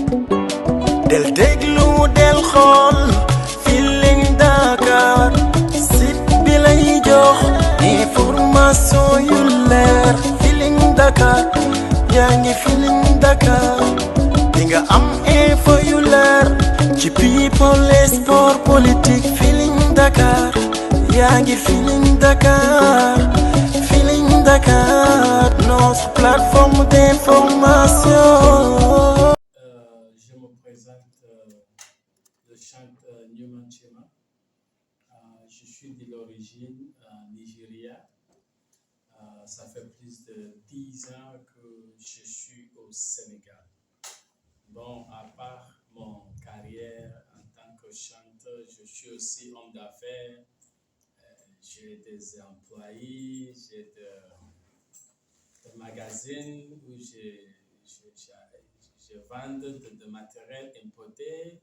del déglu del xool Feeling Dakar site bi lay jox information yu leer Feeling Dakar yaa ngi Feeling Dakar di nga am info yu leer ci people et sport politique Feeling Dakar yaa ngi Feeling Dakar Feeling Dakar notre plateforme d'information. Je me présente, je chante Newman Chema. Je suis de l'origine Nigeria. Ça fait plus de 10 ans que je suis au Sénégal. Bon, à part mon carrière en tant que chanteur, je suis aussi homme d'affaires. J'ai des employés, j'ai des magazines où je vends de matériel importé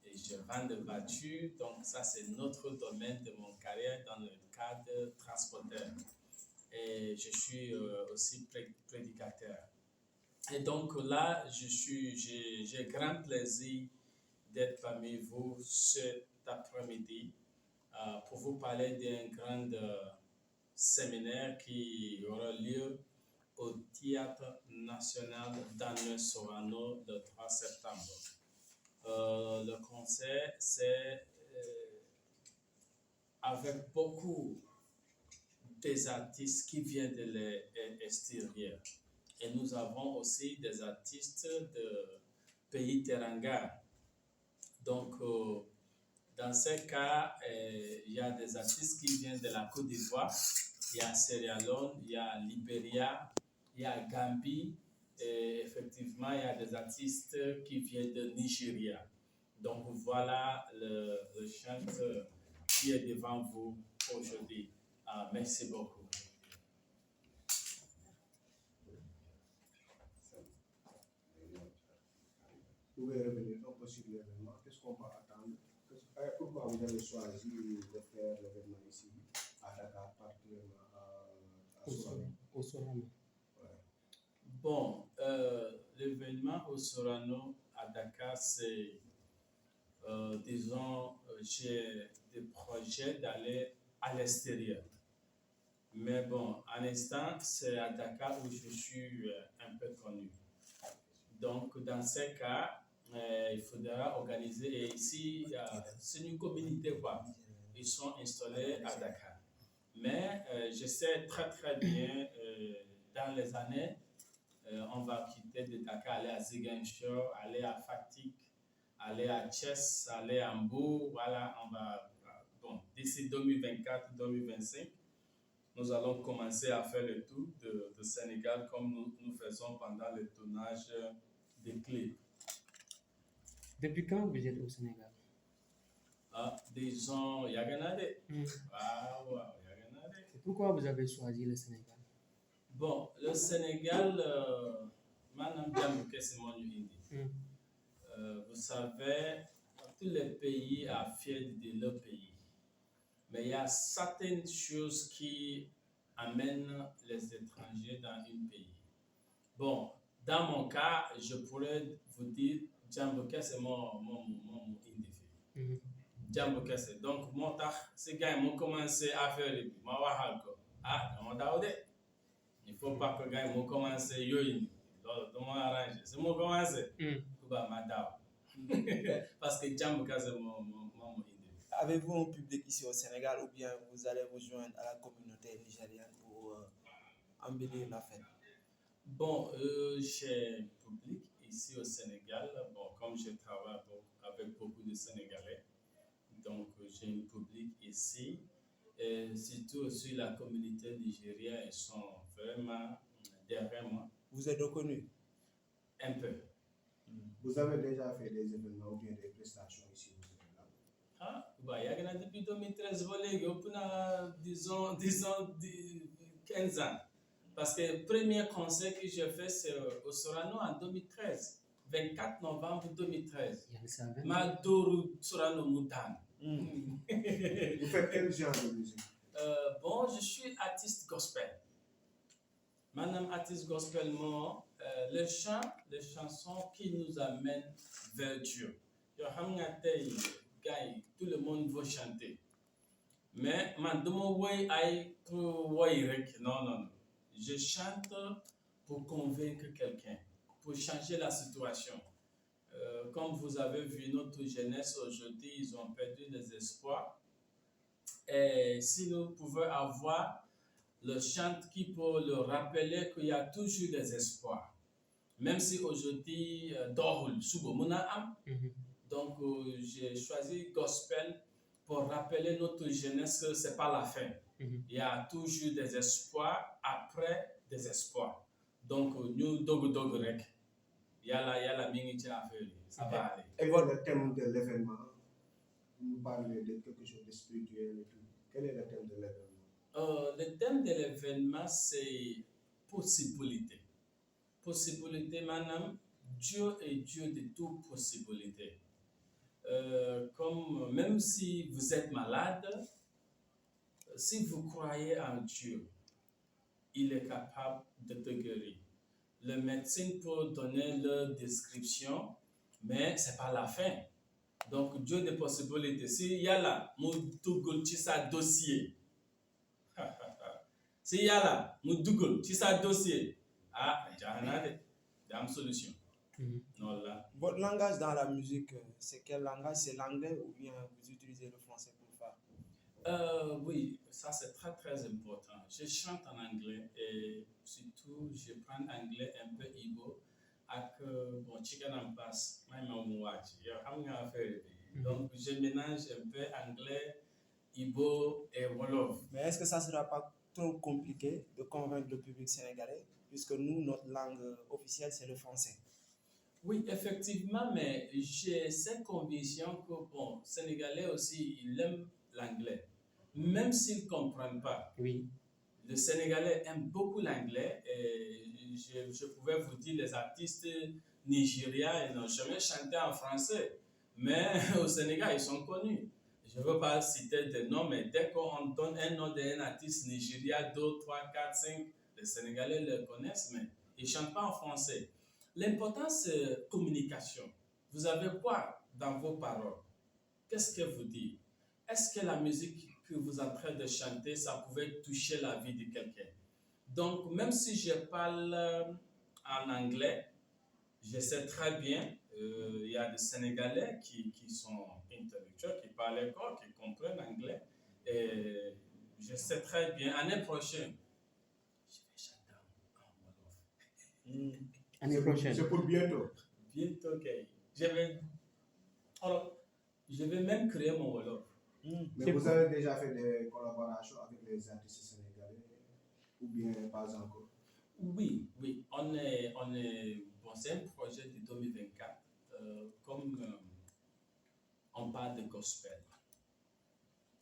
et je vends de voitures. Donc ça, c'est notre domaine de mon carrière dans le cadre transporteur. Et je suis aussi prédicateur. Et donc là, j'ai grand plaisir d'être parmi vous cet après-midi pour vous parler d'un grand séminaire qui aura lieu au Théâtre National d'Anne Sorano le 3 septembre. Le concert, c'est avec beaucoup des artistes qui viennent de l'extérieur. Et nous avons aussi des artistes de pays Teranga. Donc, dans ce cas, il y a des artistes qui viennent de la Côte d'Ivoire, il y a Sierra Leone, il y a Libéria, il y a Gambie, et effectivement, il y a des artistes qui viennent de Nigeria. Donc, voilà le chanteur qui est devant vous aujourd'hui. Merci beaucoup. Vous pouvez revenir un peu sur l'événement. Qu'est-ce qu'on peut attendre? Pourquoi vous avez choisi de faire l'événement ici à Dakar, particulièrement au Sorano? Ouais. Bon, l'événement au Sorano à Dakar, c'est, disons, j'ai des projets d'aller à l'extérieur. Mais bon, à l'instant, c'est à Dakar où je suis un peu connu. Donc, dans ce cas, il faudra organiser. Et ici, c'est une communauté, quoi. Ils sont installés à Dakar. Mais je sais très, très bien, dans les années, on va quitter de Dakar, aller à Ziguinchor, aller à Fatick, aller à Thiès, aller à Mbour. Voilà, on va. Bon, d'ici 2024-2025, nous allons commencer à faire le tour de Sénégal comme nous faisons pendant le tournage des clips. Depuis quand vous êtes au Sénégal? Disons, Yaganade. Wow, Yaganade. Pourquoi vous avez choisi le Sénégal? Bon, le Sénégal, Madame Djambouké, c'est mon idée. Vous savez, tous les pays sont fiers de leur pays. Mais il y a certaines choses qui amènent les étrangers dans un pays. Bon, dans mon cas, je pourrais vous dire, Djambouké, c'est mon idée. Djambouké, c'est donc mon taf. Ces gars m'ont commencé à faire le but. Il ne faut pas que les gars m'ont commencé à arranger. C'est mon commencé. Parce que Djambouké, c'est mon idée. Avez-vous un public ici au Sénégal ou bien vous allez vous joindre à la communauté nigérienne pour embellir la fête? Bon, j'ai un public ici au Sénégal. Bon, comme je travaille avec beaucoup de Sénégalais, donc j'ai un public ici. Et surtout aussi la communauté nigérienne, ils sont vraiment derrière moi. Vous êtes reconnu? Un peu. Vous avez déjà fait des événements ou bien des prestations ici au Sénégal? Il y a depuis 2013, disons 15 ans. Parce que le premier concert que j'ai fait, c'est au Sorano en 2013. 24 novembre 2013. Madourou Sorano Moutan. Vous faites quel genre de musique? Bon, je suis artiste gospel. Madame artiste gospel, moi, les chants, les chansons qui nous amènent vers Dieu. Tout le monde veut chanter. Mais non, non. Je chante pour convaincre quelqu'un, pour changer la situation. Comme vous avez vu, notre jeunesse aujourd'hui, ils ont perdu les espoirs. Et si nous pouvons avoir le chant qui peut leur rappeler qu'il y a toujours des espoirs. Même si aujourd'hui, donc j'ai choisi gospel pour rappeler notre jeunesse que ce n'est pas la fin. Il y a toujours des espoirs après des espoirs. Donc, nous, il y a la minute à faire. Ça va aller. Et le thème de l'événement, vous parlez de quelque chose de spirituel et tout. Quel est le thème de l'événement? Le thème de l'événement, c'est possibilité. Possibilité, madame, Dieu est Dieu de toute possibilité. Comme même si vous êtes malade, si vous croyez en Dieu, il est capable de te guérir. Le médecin peut donner leur description, mais ce n'est pas la fin. Donc, Dieu des possibilités. S'il y a là, mon Google, tu sais, dossier. S'il y a là, mon Google, tu sais, dossier. Ah, j'ai une solution. Non, là. Votre langage dans la musique, c'est quel langage? C'est l'anglais ou bien vous utilisez le français pour le faire? Oui, ça c'est très très important. Je chante en anglais et surtout je prends anglais un peu Igbo avec bon chicken en passe. Donc je mélange un peu anglais, Igbo et Wolof. Mais est-ce que ça ne sera pas trop compliqué de convaincre le public sénégalais puisque nous, notre langue officielle, c'est le français? Oui, effectivement, mais j'ai cette conviction que, bon, Sénégalais aussi, ils aiment l'anglais. Même s'ils ne comprennent pas. Oui. Le Sénégalais aime beaucoup l'anglais. Et je pouvais vous dire, les artistes nigériens, ils n'ont jamais chanté en français. Mais au Sénégal, ils sont connus. Je ne veux pas citer des noms, mais dès qu'on donne un nom d'un artiste nigérien, 2, 3, 4, 5, les Sénégalais le connaissent, mais ils ne chantent pas en français. L'important, c'est communication. Vous avez quoi dans vos paroles? Qu'est-ce que vous dites? Est-ce que la musique que vous êtes en train de chanter, ça pouvait toucher la vie de quelqu'un? Donc, même si je parle en anglais, je sais très bien, il y a des Sénégalais qui sont intellectuels, qui parlent encore, qui comprennent l'anglais. Et je sais très bien, l'année prochaine, je vais chanter en Wolof. Année prochaine. C'est pour bientôt. Bientôt, ok. Je vais même créer mon Wolof. Mais vous avez déjà fait des collaborations avec les artistes sénégalais ou bien pas encore? Oui. Bon, c'est un projet de 2024. Comme on parle de gospel,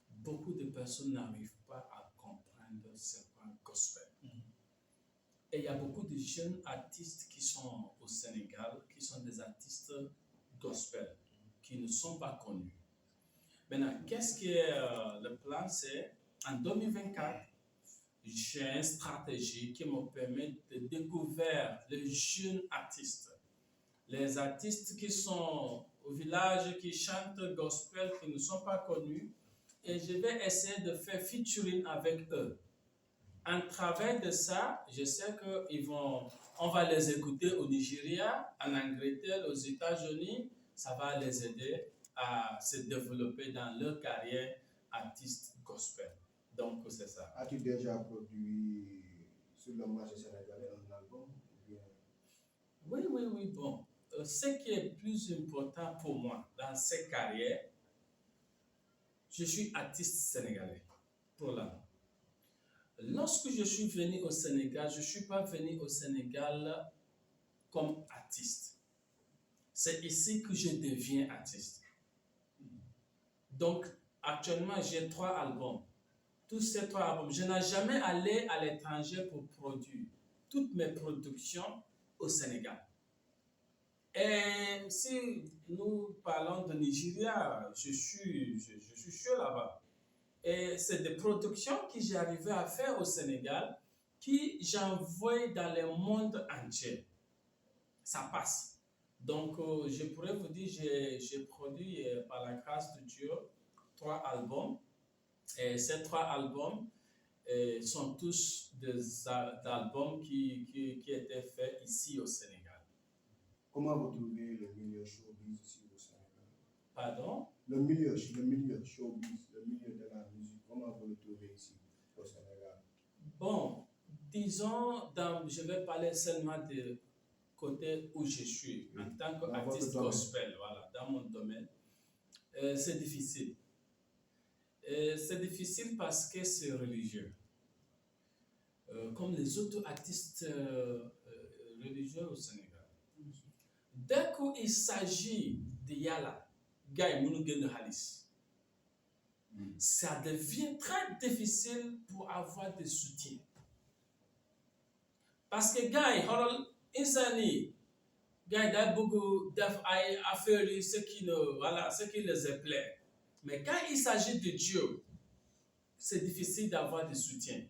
beaucoup de personnes n'arrivent pas à comprendre ce qu'est un gospel. Et il y a beaucoup de jeunes artistes qui sont au Sénégal, qui sont des artistes gospel, qui ne sont pas connus. Maintenant, qu'est-ce que le plan? C'est en 2024, j'ai une stratégie qui me permet de découvrir les jeunes artistes. Les artistes qui sont au village, qui chantent gospel, qui ne sont pas connus. Et je vais essayer de faire featuring avec eux. En travers de ça, je sais qu'on va les écouter au Nigeria, en Angleterre, aux États-Unis. Ça va les aider à se développer dans leur carrière artiste gospel. Donc, c'est ça. As-tu déjà produit sur le marché sénégalais un album? Oui. Bon, ce qui est plus important pour moi dans cette carrière, je suis artiste sénégalais pour l'âme. Lorsque je suis venu au Sénégal, je ne suis pas venu au Sénégal comme artiste. C'est ici que je deviens artiste. Donc, actuellement, j'ai 3 albums. Tous ces 3 albums, je n'ai jamais allé à l'étranger pour produire. Toutes mes productions au Sénégal. Et si nous parlons de Nigeria, je suis sûr là-bas. Et c'est des productions que j'ai arrivé à faire au Sénégal, que j'envoie dans le monde entier. ça passe. Donc, je pourrais vous dire, j'ai produit par la grâce de Dieu 3 albums. Et ces 3 albums sont tous des albums qui étaient faits ici au Sénégal. Comment vous trouvez le milieu showbiz ici au Sénégal? Pardon? Le milieu showbiz, le milieu de la musique, comment vous le trouvez ici au Sénégal? Bon, disons, je vais parler seulement du côté où je suis, en tant qu'artiste gospel, voilà, dans mon domaine. C'est difficile. C'est difficile parce que c'est religieux. Comme les autres artistes religieux au Sénégal. Dès qu'il s'agit de Yala, ça devient très difficile pour avoir des soutiens. Parce que Guy, Harold, Insani, Guy, il beaucoup d'affaires, ce qui les plaît. Mais quand il s'agit de Dieu, c'est difficile d'avoir des soutiens.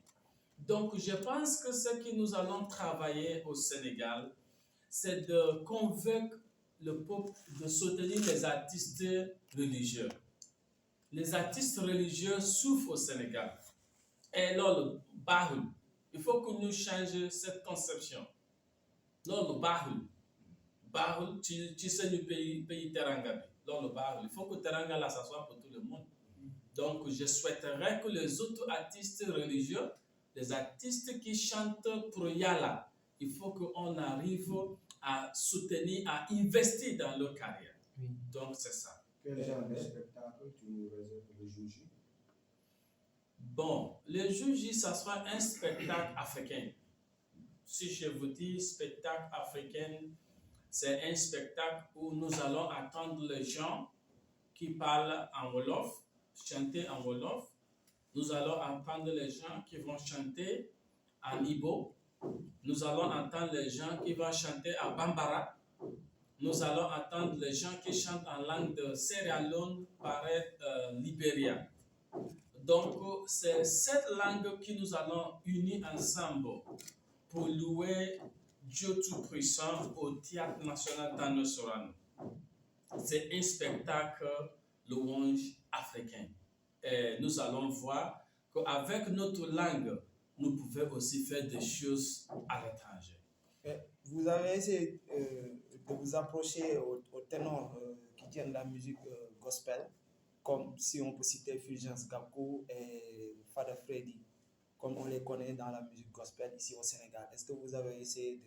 Donc, je pense que ce que nous allons travailler au Sénégal, c'est de convaincre le peuple de soutenir les artistes religieux. Les artistes religieux souffrent au Sénégal. Et là, il faut que nous changions cette conception. Là, le Bahul, tu sais le pays Teranga. Là, le Bahul, il faut que Teranga là, ça soit pour tout le monde. Donc, je souhaiterais que les autres artistes religieux, les artistes qui chantent pour Yala, il faut qu'on arrive à soutenir, à investir dans leur carrière. Oui. Donc, c'est ça. Quel genre de spectacle tu nous réserves le jour J? Bon, le jour J, ça sera un spectacle africain. Si je vous dis spectacle africain, c'est un spectacle où nous allons attendre les gens qui parlent en Wolof, chanter en Wolof. Nous allons entendre les gens qui vont chanter en Igbo. Nous allons entendre les gens qui vont chanter en Bambara. Nous allons entendre les gens qui chantent en langue de Sierra Leone, pareil, Libéria. Donc, c'est cette langue que nous allons unir ensemble pour louer Dieu Tout-Puissant au Théâtre National d'Anne Sorano. C'est un spectacle louange africain. Et nous allons voir qu'avec notre langue, nous pouvons aussi faire des choses à l'étranger. Vous avez essayé de vous approcher au ténor qui tient de la musique gospel, comme si on peut citer Fulgence Gabkou et Fada Freddy, comme on les connaît dans la musique gospel ici au Sénégal. Est-ce que vous avez essayé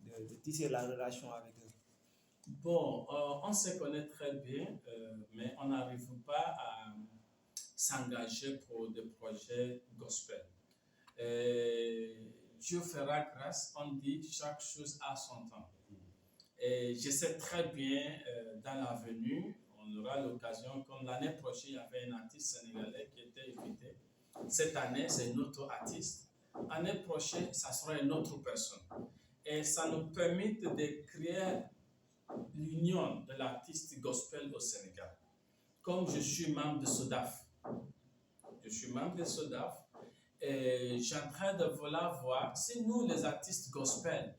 de tisser la relation avec eux? Bon, on se connaît très bien, mais on n'arrive pas à s'engager pour des projets gospel. Dieu fera grâce, on dit chaque chose à son temps. Et je sais très bien, dans l'avenir, on aura l'occasion, comme l'année prochaine, il y avait un artiste sénégalais qui était invité. Cette année, c'est un autre artiste. L'année prochaine, ça sera une autre personne. Et ça nous permet de créer l'union de l'artiste gospel au Sénégal. Comme je suis membre de SODAF, et j'ai en train de vouloir voir si nous, les artistes gospel,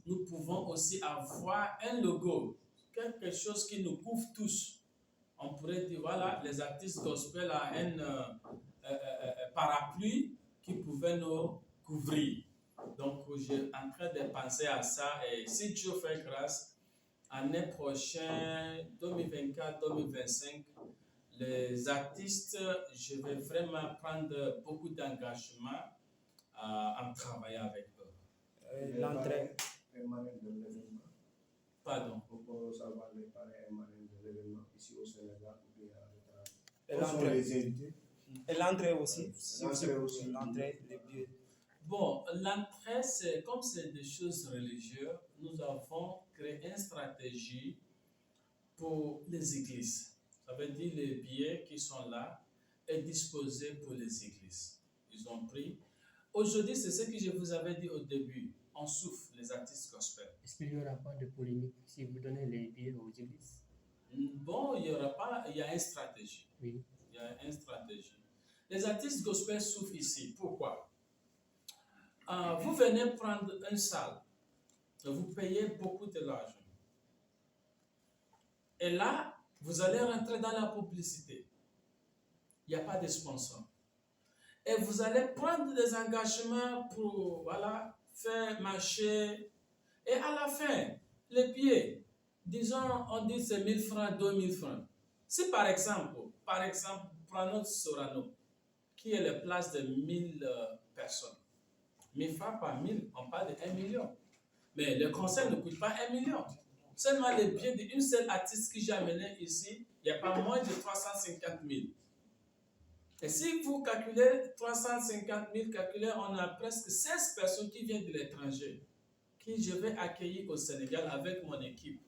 nous pouvons aussi avoir un logo, quelque chose qui nous couvre tous. On pourrait dire, voilà, les artistes gospel ont un parapluie qui pouvait nous couvrir. Donc, je suis en train de penser à ça. Et si Dieu fait grâce, l'année prochaine, 2024-2025, les artistes, je vais vraiment prendre beaucoup d'engagement en travaillant avec eux. L'entrée. Pardon. On peut savoir les parrains et marraines de l'événement ici au Sénégal ou bien à l'étranger. Et Quels sont l'entrée. les invités? Et l'entrée aussi. L'entrée aussi. L'entrée, les billets. Bon, l'entrée, c'est comme c'est des choses religieuses, nous avons créé une stratégie pour les églises. Ça veut dire les billets qui sont là est disposé pour les églises. Ils ont pris. Aujourd'hui, c'est ce que je vous avais dit au début. On souffre, les artistes gospel. Est-ce qu'il n'y aura pas de polémique si vous donnez les billets aux églises? Bon, il y aura pas, il y a une stratégie. Oui. Il y a une stratégie. Les artistes gospel souffrent ici. Pourquoi? Vous venez prendre une salle Vous payez beaucoup de l'argent. Et là, vous allez rentrer dans la publicité. Il n'y a pas de sponsor. Et vous allez prendre des engagements pour faire marcher. Et à la fin, les billets, disons, on dit c'est 1000 francs, 2000 francs. Si par exemple, prenons Sorano, qui est la place de 1000 personnes. 1000 francs par 1000, on parle de 1 million. Mais le concert ne coûte pas 1 million. Seulement les billets d'une seule artiste que j'ai amené ici, il n'y a pas moins de 350 000. Et si vous calculez 350 000, on a presque 16 personnes qui viennent de l'étranger, que je vais accueillir au Sénégal avec mon équipe.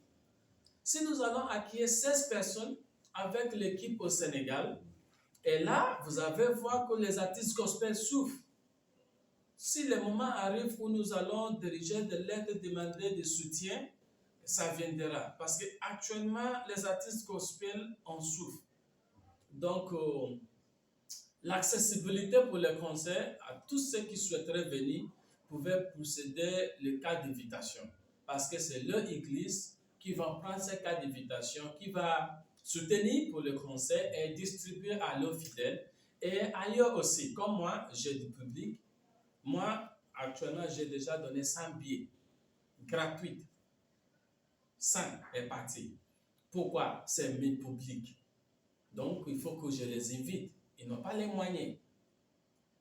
Si nous allons accueillir 16 personnes avec l'équipe au Sénégal, et là, vous allez voir que les artistes gospel souffrent. Si le moment arrive où nous allons diriger des lettres, demander de soutien, ça viendra. Parce qu'actuellement, les artistes gospel en souffrent. Donc, l'accessibilité pour les concerts, à tous ceux qui souhaiteraient venir, pouvaient procéder le cas d'invitation. Parce que c'est leur église qui va prendre ces cas d'invitation, qui va soutenir pour le concert et distribuer à leurs fidèles. Et ailleurs aussi, comme moi, j'ai du public. Moi, actuellement, j'ai déjà donné 100 billets gratuits. 100 est parti. Pourquoi? C'est mes publics. Donc, il faut que je les invite. Ils n'ont pas les moyens.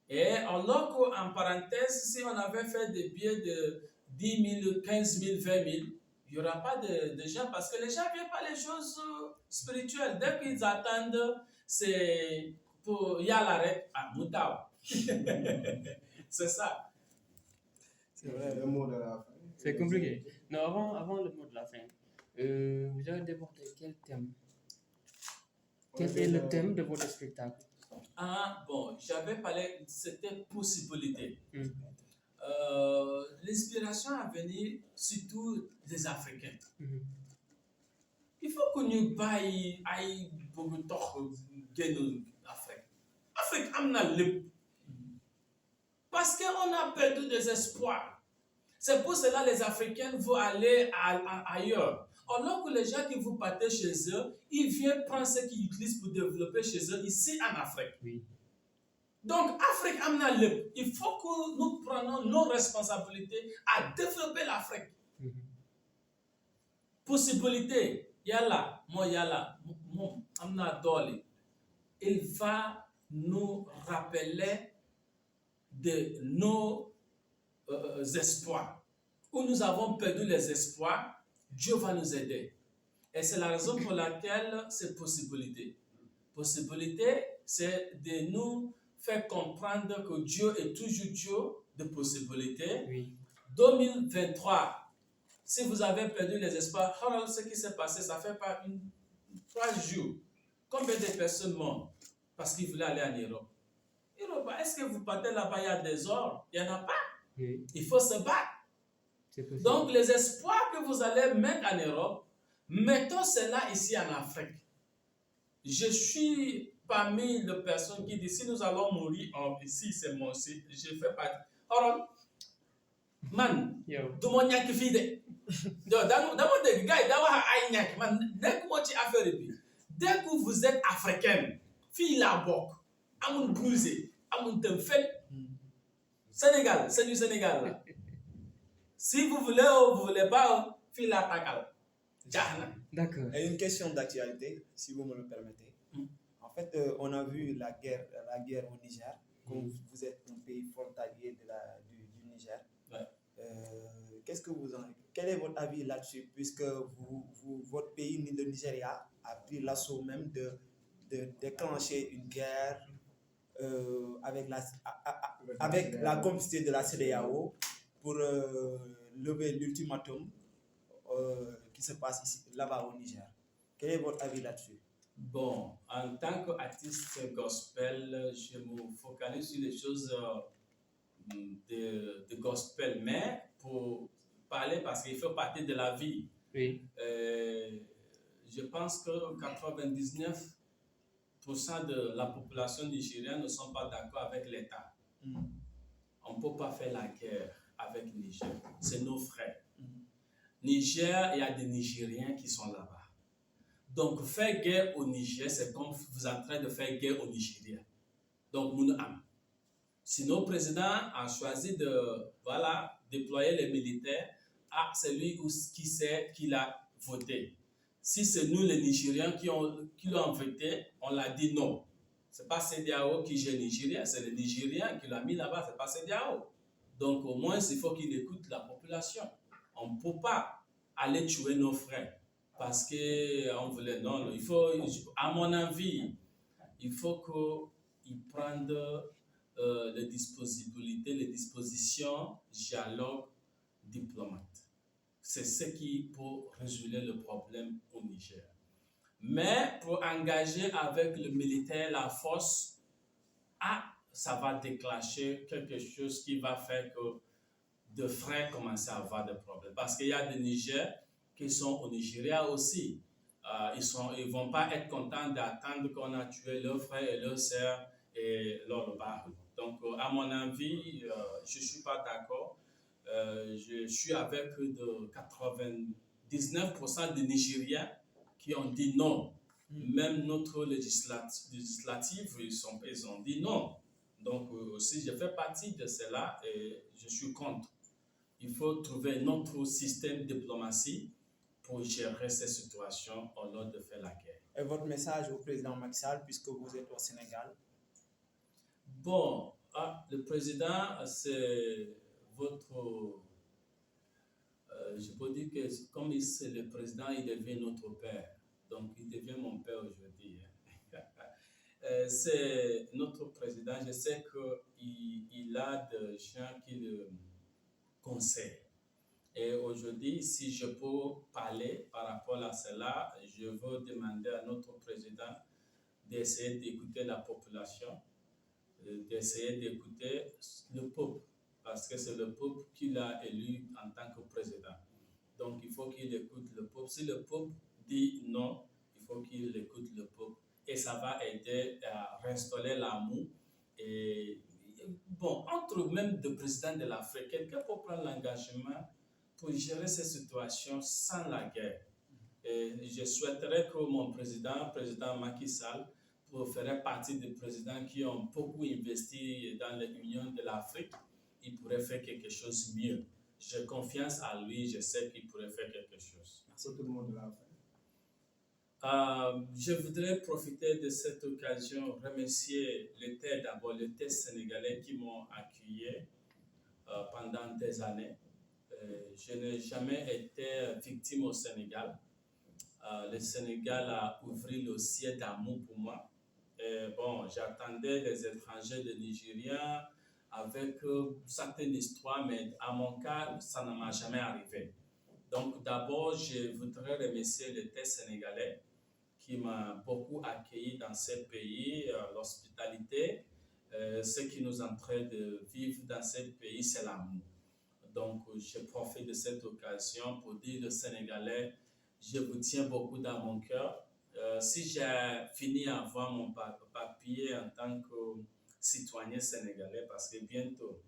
Et alors qu'en parenthèse, si on avait fait des billets de 10 000, 15 000, 20 000, il n'y aura pas de gens parce que les gens ne viennent pas les choses spirituelles. Dès qu'ils attendent, c'est pour Yalarek à Moutao. C'est ça. C'est vrai, le mot de la fin. C'est compliqué. Non, avant le mot de la fin, vous avez débordé quel thème? Quel est le thème de votre spectacle? Ah, bon, j'avais parlé, c'était possibilité. L'inspiration à venir, surtout des Africains. Il faut que nous aille beaucoup de Afrique. Afrique, amna lip. Parce qu'on a perdu des espoirs. C'est pour cela que les Africains vont aller ailleurs. Alors que les gens qui vont partir chez eux, ils viennent prendre ce qu'ils utilisent pour développer chez eux ici en Afrique. Oui. Donc, Afrique amna lip. Il faut que nous prenions nos responsabilités à développer l'Afrique. Possibilité, yala, mon yala, mon amna doli. Il va nous rappeler de nos espoirs. Où nous avons perdu les espoirs, Dieu va nous aider. Et c'est la raison pour laquelle c'est possibilité. Possibilité, c'est de nous faire comprendre que Dieu est toujours Dieu de possibilités. Oui. 2023, si vous avez perdu les espoirs, regardez ce qui s'est passé, ça fait pas 3 jours. Combien de personnes mortes parce qu'ils voulaient aller en Europe? Est-ce que vous partez là-bas, il y a des ors? Il n'y en a pas. Oui. Il faut se battre. Donc, les espoirs que vous allez mettre en Europe, mettons cela ici en Afrique. Je suis parmi les personnes qui disent si nous allons mourir ici, c'est mon site, je fais partie. Alors, man, tout le monde y a qui fide. Dès que vous êtes africaine, fille la bok, amoun bousé, amoun temfel. Sénégal, c'est du Sénégal. Si vous voulez ou vous voulez pas, fille la takal. D'accord. Et une question d'actualité, si vous me le permettez. En fait, on a vu la guerre au Niger. Comme vous êtes un pays frontalier du Niger. Ouais. Quel est votre avis là-dessus, puisque votre pays, le Nigeria, a pris l'assaut même de déclencher une guerre avec la complicité de la CEDEAO pour lever l'ultimatum qui se passe ici, là-bas au Niger. Quel est votre avis là-dessus? Bon, en tant qu'artiste gospel, je me focalise sur les choses de gospel, mais pour parler, parce qu'il fait partie de la vie. Oui. Je pense que 99% de la population nigérienne ne sont pas d'accord avec l'État. On ne peut pas faire la guerre avec le Niger. C'est nos frères. Niger, il y a des Nigériens qui sont là-bas. Donc, faire guerre au Niger, c'est comme vous êtes en train de faire guerre au Nigeria. Donc, si notre président a choisi de déployer les militaires, c'est lui qui sait qui l'a voté. Si c'est nous, les Nigériens, qui l'ont voté, on l'a dit non. Ce n'est pas CEDEAO qui gère Nigeria, c'est le Nigérien qui l'a mis là-bas, ce n'est pas CEDEAO. Donc, au moins, il faut qu'il écoute la population. On ne peut pas aller tuer nos frères parce qu'on voulait. Non, il faut, à mon avis, il faut qu'ils prennent les dispositions dialogue diplomate. C'est ce qui peut résoudre le problème au Niger. Mais pour engager avec le militaire, la force, ça va déclencher quelque chose qui va faire que de frères commencent à avoir des problèmes. Parce qu'il y a des Nigériens qui sont au Nigeria aussi. Ils ne vont pas être contents d'attendre qu'on a tué leurs frères et leurs sœurs et leur barre. Donc, à mon avis, je ne suis pas d'accord. Je suis avec de 99% des Nigériens qui ont dit non. Même notre législative, ils ont dit non. Donc, aussi, je fais partie de cela et je suis contre. Il faut trouver notre système de diplomatie pour gérer ces situations au lieu de faire la guerre. Et votre message au président Macky Sall, puisque vous êtes au Sénégal? Bon, le président, c'est votre... je peux dire que comme c'est le président, il devient notre père. Donc, il devient mon père aujourd'hui. C'est notre président. Je sais qu'il a des gens qui le conseillent. Et aujourd'hui, si je peux parler par rapport à cela, je veux demander à notre président d'essayer d'écouter la population, d'essayer d'écouter le peuple, parce que c'est le peuple qui l'a élu en tant que président. Donc, il faut qu'il écoute le peuple. Si le peuple dit non, il faut qu'il écoute le peuple. Et ça va aider à restaurer l'amour. Et bon, entre même deux présidents de l'Afrique, quelqu'un peut prendre l'engagement pour gérer ces situations sans la guerre. Et je souhaiterais que mon président Macky Sall, ferait partie des présidents qui ont beaucoup investi dans l'Union de l'Afrique. Il pourrait faire quelque chose de mieux. J'ai confiance à lui, je sais qu'il pourrait faire quelque chose. Merci tout le monde de l'Afrique. Je voudrais profiter de cette occasion, remercier d'abord les TES sénégalais qui m'ont accueilli pendant des années. Je n'ai jamais été victime au Sénégal. Le Sénégal a ouvert le ciel d'amour pour moi. Et bon, j'attendais les étrangers de Nigeria avec certaines histoires, mais à mon cas, ça ne m'a jamais arrivé. Donc d'abord, je voudrais remercier les TES sénégalais qui m'ont beaucoup accueilli dans ce pays, l'hospitalité. Ce qui nous est en train de vivre dans ce pays, c'est l'amour. Donc, je profite de cette occasion pour dire aux Sénégalais, je vous tiens beaucoup dans mon cœur. Si j'ai fini à avoir mon papier en tant que citoyen sénégalais, parce que bientôt,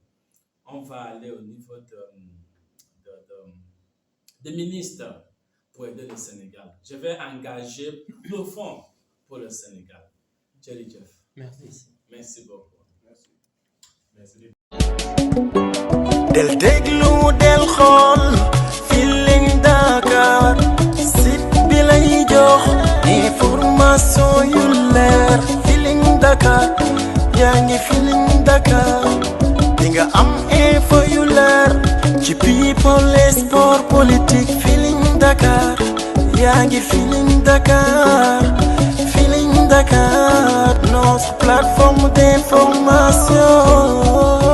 on va aller au niveau de ministre pour aider le Sénégal. Je vais engager le fonds pour le Sénégal. Jerry Jeff. Merci. Merci beaucoup. Merci. del déglu del xool Feeling Dakar site bi lay jox information yu leer Feeling Dakar yaa ngi Feeling Dakar di nga am info yu leer ci people et sport politique Feeling Dakar yaa ngi Feeling Dakar Feeling Dakar notre plateforme d'information